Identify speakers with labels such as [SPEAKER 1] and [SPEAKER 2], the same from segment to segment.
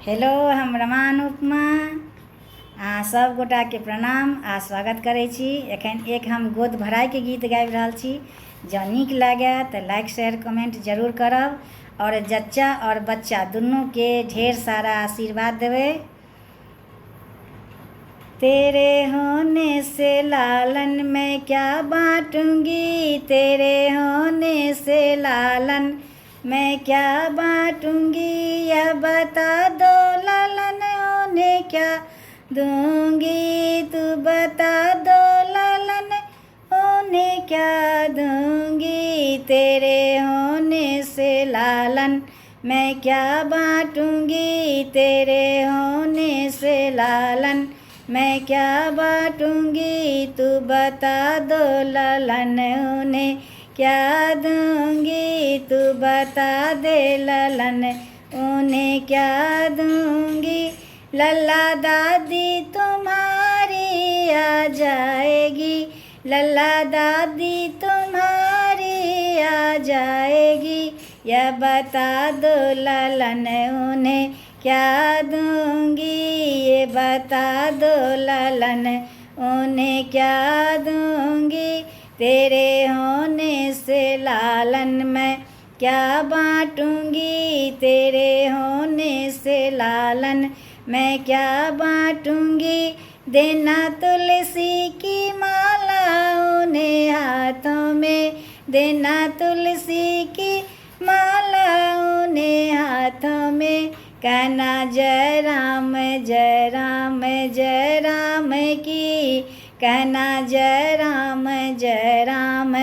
[SPEAKER 1] Hello, हम रमा अनुपमा सब गोटा के प्रणाम आ स्वागत करै छी। एखन एक हम गोद भराई के गीत गाबि रहल छी। जँ नीक लागे तऽ लाइक शेयर कमेंट जरूर करब और जच्चा और बच्चा दुनू के ढेर सारा आशीर्वाद देबै। तेरे होने से लालन मैं क्या बांटूंगी, तेरे होने से लालन मैं क्या बांटूंगी, यह बता दो लालन उन्हें क्या दूंगी, तू बता दो लालन उन्हें क्या दूंगी। तेरे होने से लालन मैं क्या बांटूंगी, तेरे होने से लालन मैं क्या बांटूंगी, तू बता दो लालन उन्हें क्या दूंगी, तू बता दे लालन उन्हें क्या दूंगी। लल्ला दादी तुम्हारी आ जाएगी, लल्ला दादी तुम्हारी आ जाएगी, यह बता दो लालन उन्हें क्या दूंगी, ये बता दो लालन उन्हें क्या दूंगी। तेरे होने से लालन मैं क्या बांटूंगी, तेरे होने से लालन मैं क्या बांटूंगी। देना तुलसी की माला उन्हें हाथों में, देना तुलसी की माला उन्हें हाथों में, कहना जय राम जय राम जय राम की, कहना जय राम जय राम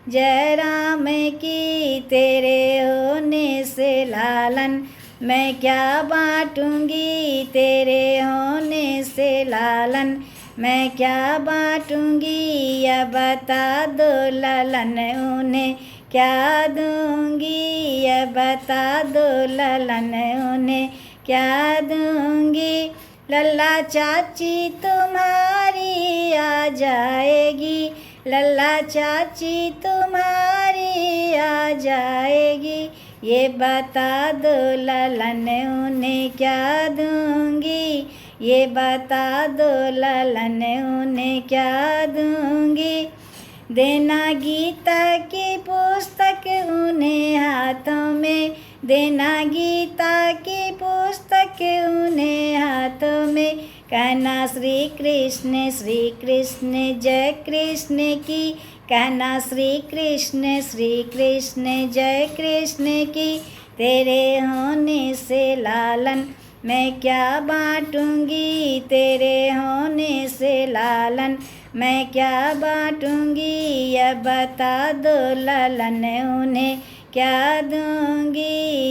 [SPEAKER 1] जय राम की। तेरे होने से लालन मैं क्या बांटूंगी, तेरे होने से लालन मैं क्या बांटूंगी, यह बता दो लालन उन्हें क्या दूंगी, यह बता दो लालन उन्हें क्या दूंगी। लल्ला चाची तुम्हारी आ जाएगी, लल्ला चाची तुम्हारी आ जाएगी, ये बता दो लालन उन्हें क्या दूंगी, ये बता दो लालन उन्हें क्या दूंगी। देना गीता की पुस्तक उन्हें हाथों में, देना गीता की पुस्तक उन्हें हाथों में, कहना श्री कृष्ण जय कृष्ण की, कहना श्री कृष्ण जय कृष्ण की। तेरे होने से लालन मैं क्या बांटूंगी, तेरे होने से लालन मैं क्या बांटूंगी, यह बता दो लालन उन्हें क्या दूंगी,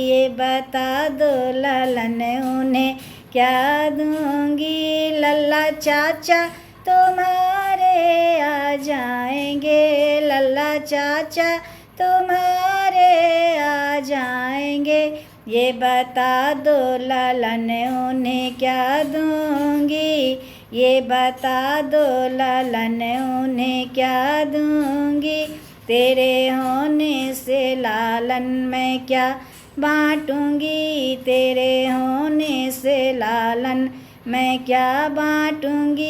[SPEAKER 1] ये बता दो लालन उन्हें क्या दूंगी। लल्ला चाचा तुम्हारे आ जाएंगे, लल्ला चाचा तुम्हारे आ जाएंगे, ये बता दो लालन उन्हें क्या दूंगी, ये बता दो लालन उन्हें क्या दूंगी। तेरे होने से लालन मैं क्या बांटूंगी, तेरे होने से लालन मैं क्या बांटूंगी,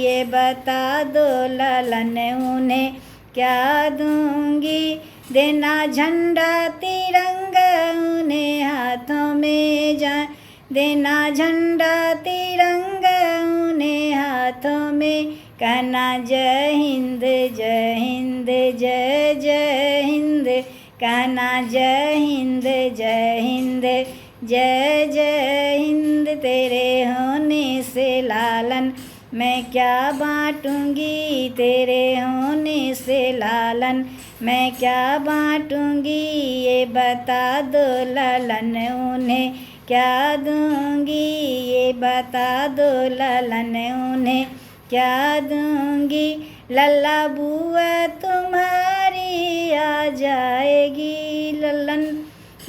[SPEAKER 1] ये बता दो लालन उन्हें क्या दूंगी। देना झंडा तिरंगा उन्हें हाथों में देना झंडा तिरंगा उन्हें हाथों में, कहना जय हिंद जय हिंद जय जय हिंद, कहना जय हिंद जय हिंद जय जय हिंद। तेरे होने से लालन मैं क्या बांटूंगी, तेरे होने से लालन मैं क्या बांटूंगी, ये बता दो लालन उन्हें क्या दूंगी, ये बता दो लालन उन्हें क्या दूंगी। लल्ला बुआ तुम्हारी आ जाएगी, लल्लन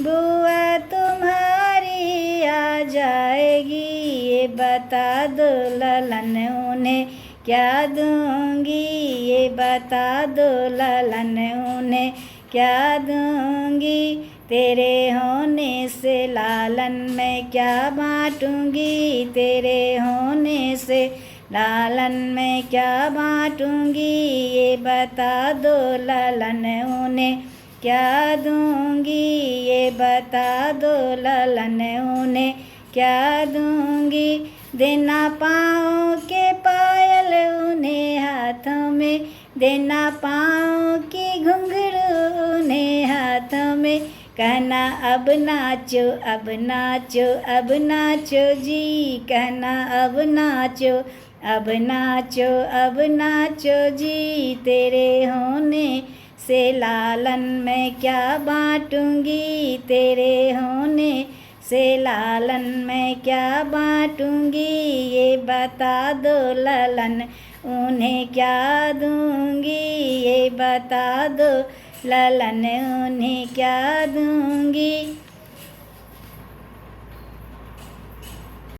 [SPEAKER 1] बुआ तुम्हारी आ जाएगी, ये बता दो लालन उन्हें क्या दूंगी, ये बता दो लालन उन्हें क्या दूंगी। तेरे होने से लालन मैं क्या बांटूंगी तेरे होने से, लालन मैं क्या बांटूंगी ये बता दो ललन उन्हें क्या दूंगी, ये बता दो ललन उन्हें क्या दूंगी। देना पाँव के पायल उन्हें हाथों में, देना पाँव की घुंघरू उन्हें हाथों में, कहना अब नाचो अब नाचो अब नाचो जी, कहना अब नाचो अब नाचो अब नाचो जी, तेरे होने से लालन मैं क्या बांटूंगी तेरे होने से, लालन मैं क्या बांटूंगी ये बता दो ललन उन्हें क्या दूंगी, ये बता दो ललन उन्हें क्या दूंगी।